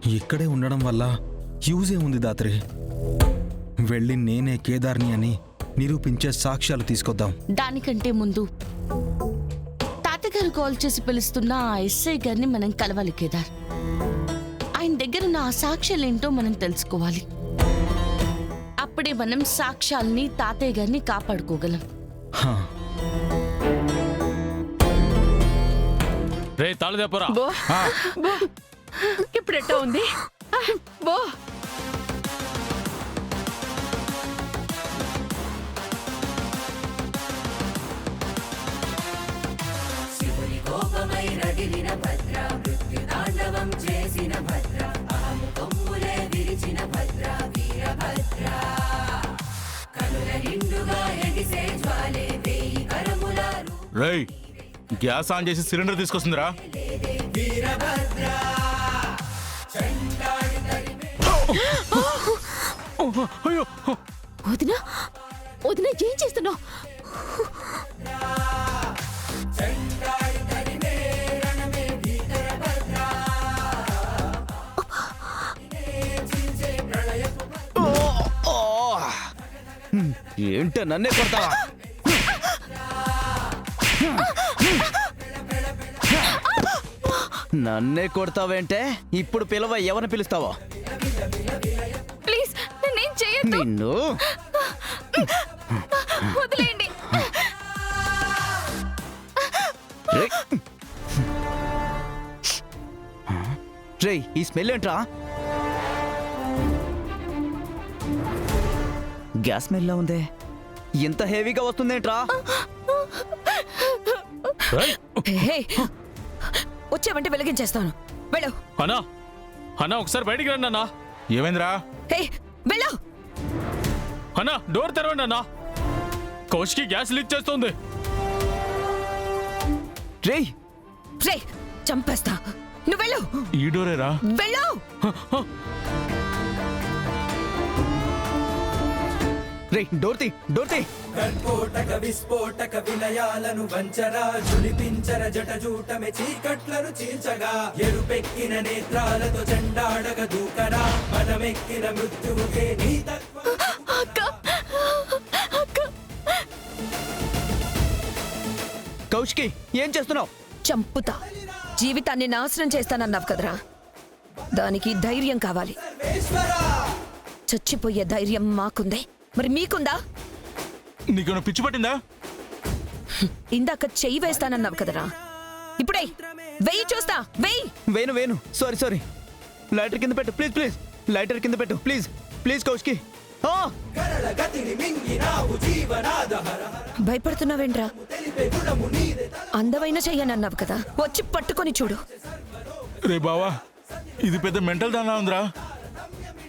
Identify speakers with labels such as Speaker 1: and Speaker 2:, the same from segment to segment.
Speaker 1: ఇక్కడే ఉండడం వల్ల యూజే ఉంది దాత్రి. వెళ్ళి నేనే కేదార్ని అని నిరూపించే సాక్ష్యాలు తీసుకొద్దాం.
Speaker 2: దానికంటే ముందు తాతగారు కాల్ చేసి పిలుస్తున్న ఆ ఎస్ఐ గారిని మనం కలవాలి కేదార్. ఆయన దగ్గర ఉన్న ఆ సాక్ష్యాలేంటో మనం తెలుసుకోవాలి. అప్పుడే మనం సాక్ష్యాల్ని తాతయ్య గారిని కాపాడుకోగలం.
Speaker 3: ఇప్పుడు ఎట్టా ఉంది బో?
Speaker 4: రేయ్, గ్యాస్ ఆన్ చేసి సిలిండర్ తీసుకొస్తుందిరా.
Speaker 3: వదినా వదినా ఏం చేస్తున్నావు?
Speaker 5: ఏంటో నన్నే కొడతావా? నన్నే కొడతావేంటే? ఇప్పుడు పిలవ, ఎవరిని పిలుస్తావో?
Speaker 3: ప్లీజ్ నేనేం చేయొద్దు.
Speaker 5: నిన్ను
Speaker 3: వదిలేయండి.
Speaker 5: రే, ఈ స్మెల్ ఏంట్రా? గ్యాస్ స్మెల్లా ఉందే, ఇంత హెవీగా వస్తుందేంట్రా?
Speaker 3: వచ్చావంటే వెలిగించేస్తాను. వెళ్ళు.
Speaker 4: అన్నా అన్నా, ఒకసారి బయటికి రండి అన్నా. ఏమైందిరా?
Speaker 3: వెళ్ళు
Speaker 4: అన్నా, డోర్ తెరవండి అన్నా. కౌశికి గ్యాస్ లీక్ చేస్తుంది.
Speaker 5: రే
Speaker 3: రే, చంపేస్తా. నువ్వు వెళ్ళు.
Speaker 4: ఈ డోరేరా?
Speaker 3: వెళ్ళు.
Speaker 5: రే, డోర్తి డోర్తి.
Speaker 6: కర్కోటక విస్ఫోటక విలయాలను వంచరా, జులిపించర జటజూటమె చీకట్లను చీల్చగా, ఎరుపెక్కిన నేత్రాలతో చెండాడగ దూకరా, మనమెక్కిన మృత్యువుకే నీ తత్వం.
Speaker 5: కౌశికి, ఏం చేస్తున్నావు?
Speaker 3: చంపుతా. జీవితాన్ని నాశనం చేస్తానన్నావు కదరా, దానికి ధైర్యం కావాలి. చచ్చిపోయే ధైర్యం మాకుందే, మరి మీకుందా?
Speaker 4: నీకేమైనా పిచ్చి పట్టిందా?
Speaker 3: ఇందాక చెయ్యి వేస్తానన్నావు కదరా, ఇప్పుడే వెయ్యి చూస్తా. వెయ్యి.
Speaker 5: వేను సారీ. లైటర్ కింద పెట్టు ప్లీజ్. లైటర్ కింద పెట్టు ప్లీజ్ కౌశికి.
Speaker 3: భయపడుతున్నావేంట్రా? అందమైన చెయ్యనన్నావు కదా, వచ్చి పట్టుకొని చూడు.
Speaker 4: రే బావా, ఇది పెద్ద మెంటల్ దానా ఉందిరా.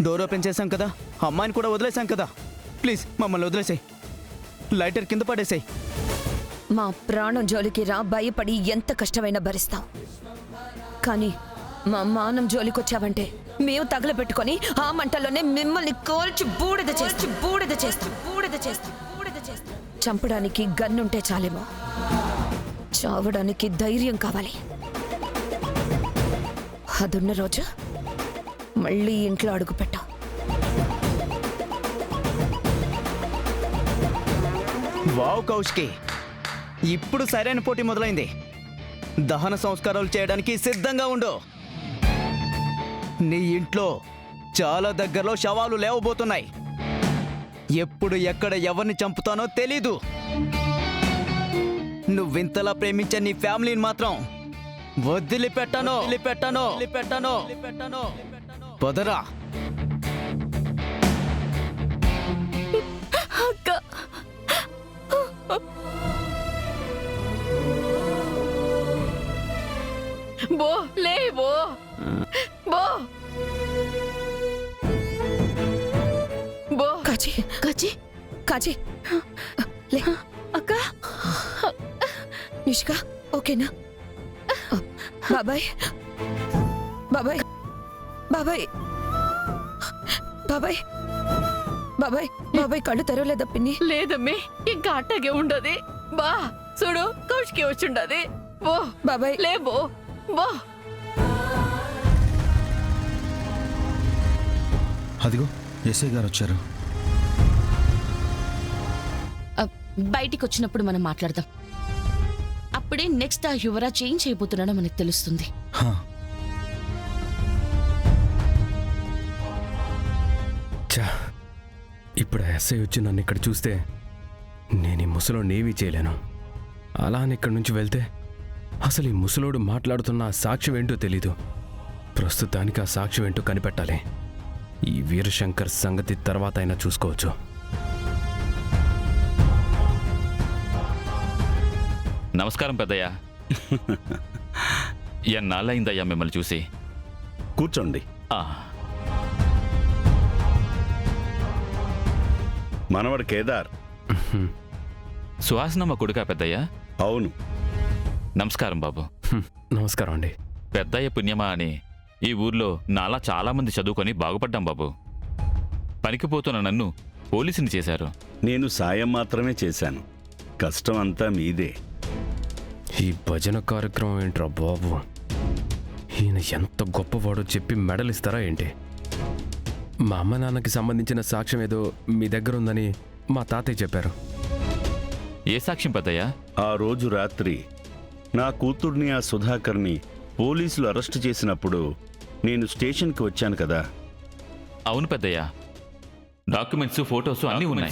Speaker 5: డోర్ ఓపెన్ చేశాం కదా, అమ్మాయిని కూడా వదిలేసాం కదా, ప్లీజ్ మమ్మల్ని వదిలేసాయి. లైటర్ కింద పడేసాయి.
Speaker 3: మా ప్రాణం జోలికి రా, భయపడి ఎంత కష్టమైనా భరిస్తాం. కానీ మా మానం జోలికొచ్చావంటే మేము తగలబెట్టుకొని ఆ మంటల్లోనే మిమ్మల్ని కోల్చి బూడిద చేస్తాం. చంపడానికి గన్నుంటే చాలేమో, చావడానికి ధైర్యం కావాలి. అదున్న రోజు మళ్ళీ ఇంట్లో అడుగు పెట్టాం.
Speaker 5: వావ్ కౌశికి, ఇప్పుడు సరైన పోటీ మొదలైంది. దహన సంస్కారాలు చేయడానికి సిద్ధంగా ఉండు. నీ ఇంట్లో చాలా దగ్గరలో శవాలు లేవబోతున్నాయి. ఎప్పుడు ఎక్కడ ఎవరిని చంపుతానో తెలీదు. నువ్వింతలా ప్రేమించే నీ ఫ్యామిలీని మాత్రం వదిలిపెట్టను. పదరా.
Speaker 3: బో లే బో బో కాచి లే. అక్క, నిష్క ఓకేనా? బాబాయ్ కళ్ళు తెరవలేదా పిన్ని?
Speaker 7: లేదమ్మి, ఇంకా అట్టగే ఉండదు. బా చూడు, కౌశికి వచ్చుండది. బో
Speaker 3: బాబాయ్
Speaker 7: లే బో.
Speaker 1: అదిగో ఎస్ఐ గారు వచ్చారు.
Speaker 2: బయటికి వచ్చినప్పుడు మనం మాట్లాడదాం. అప్పుడే నెక్స్ట్ ఆ యువరాజ్ ఏం చేయబోతున్నాడో మనకు తెలుస్తుంది.
Speaker 1: హా,
Speaker 8: చా, ఇప్పుడు ఎస్ఐ వచ్చి నన్ను ఇక్కడ చూస్తే నేను ఈ ముసలోడిని ఏమీ చేయలేను. అలా అని ఇక్కడి నుంచి వెళ్తే అసలు ఈ ముసలోడు మాట్లాడుతున్న ఆ సాక్ష్యం ఏంటో తెలీదు. ప్రస్తుతానికి ఆ సాక్ష్యం ఏంటో కనిపెట్టాలి. ఈ వీరశంకర్ సంగతి తర్వాత అయినా చూసుకోవచ్చు.
Speaker 9: నమస్కారం పెద్దయ్య. ఎన్నాళ్ళయిందయ్యా మిమ్మల్ని చూసి.
Speaker 10: కూర్చోండి.
Speaker 9: ఆ,
Speaker 10: మనవడు కేదార్.
Speaker 9: సుహాసినమ్మ కొడుకా పెద్దయ్య?
Speaker 10: అవును.
Speaker 9: నమస్కారం బాబు.
Speaker 8: నమస్కారం అండి.
Speaker 9: పెద్దయ్య పుణ్యమా అని ఈ ఊర్లో నాలా చాలా మంది చదువుకొని బాగుపడ్డాం బాబు. పనికిపోతున్న నన్ను పోలీసుని చేశారు.
Speaker 10: నేను సాయం మాత్రమే చేశాను. కష్టం అంతా మీదే.
Speaker 8: ఈ భజన కార్యక్రమం ఏంట్రా బాబు? ఈయన ఎంత గొప్పవాడో చెప్పి మెడల్ ఇస్తారా ఏంటి? మా అమ్మ నాన్నకి సంబంధించిన సాక్ష్యం ఏదో మీ దగ్గర ఉందని మా తాతయ్య చెప్పారు.
Speaker 9: ఏ సాక్ష్యం పెద్దయ్య?
Speaker 10: ఆ రోజు రాత్రి నా కూతుర్ని, ఆ సుధాకర్ని పోలీసులు అరెస్టు చేసినప్పుడు నేను స్టేషన్కి వచ్చాను కదా.
Speaker 9: అవును పెద్దయ్య. డాక్యుమెంట్స్, ఫోటోస్ అన్నీ ఉన్నాయి.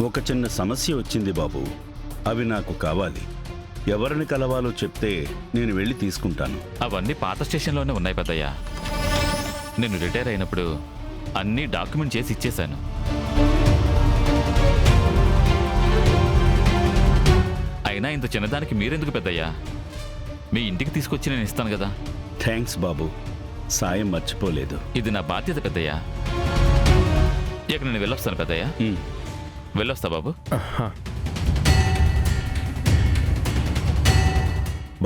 Speaker 10: ఒక చిన్న సమస్య వచ్చింది బాబు. అవి నాకు కావాలి. ఎవరిని కలవాలో చెప్తే నేను వెళ్ళి తీసుకుంటాను.
Speaker 9: అవన్నీ పాత స్టేషన్లోనే ఉన్నాయి పెద్దయ్య. నేను రిటైర్ అయినప్పుడు అన్నీ డాక్యుమెంట్ చేసి ఇచ్చేశాను. అయినా ఇంత చిన్నదానికి మీరెందుకు పెద్దయ్యా? మీ ఇంటికి తీసుకొచ్చి నేను ఇస్తాను కదా.
Speaker 10: థ్యాంక్స్ బాబు, సాయం మర్చిపోలేదు.
Speaker 9: ఇది నా బాధ్యత పెద్దయ్యా. ఇక నేను వెళ్ళొస్తాను పెద్దయ్యా. వెళ్ళొస్తా బాబు.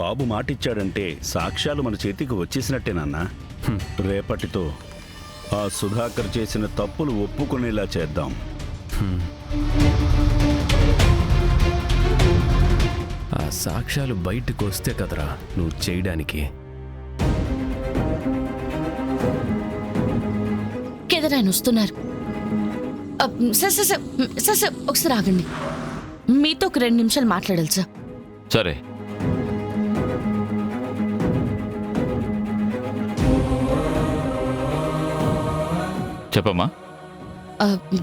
Speaker 10: బాబు మాటిచ్చాడంటే సాక్ష్యాలు మన చేతికి వచ్చేసినట్టే నాన్న. రేపటితో ఆ సుధాకర్ చేసిన తప్పులు ఒప్పుకునేలా చేద్దాం.
Speaker 8: ఆ సాక్ష్యాలు బయటకు వస్తే కదరా నువ్వు చేయడానికి.
Speaker 2: కేదార్ ఆయన వస్తున్నారు. సార్ ఒకసారి ఆగండి. మీతో ఒక 2 నిమిషాలు మాట్లాడాలి సార్.
Speaker 9: సరే. చెప్పమ్మా.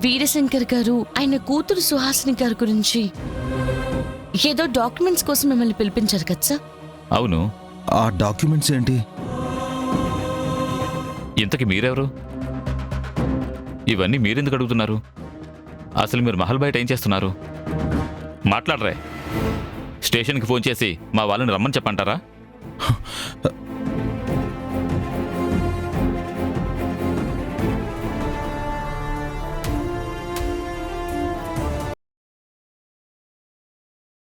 Speaker 2: వీరశంకర్ గారు ఆయన కూతురు సుహాసిని గారి గురించి ఏదో డాక్యుమెంట్స్ కోసం మిమ్మల్ని పిలిపించారు కదా సార్?
Speaker 9: అవును.
Speaker 1: ఆ డాక్యుమెంట్స్ ఏంటి?
Speaker 9: ఇంతకి మీరెవరు? ఇవన్నీ మీరెందుకు అడుగుతున్నారు? అసలు మీరు మహల్ బయట ఏం చేస్తున్నారు? మాట్లాడరే. స్టేషన్కి ఫోన్ చేసి మా వాళ్ళని రమ్మని చెప్పంటారా?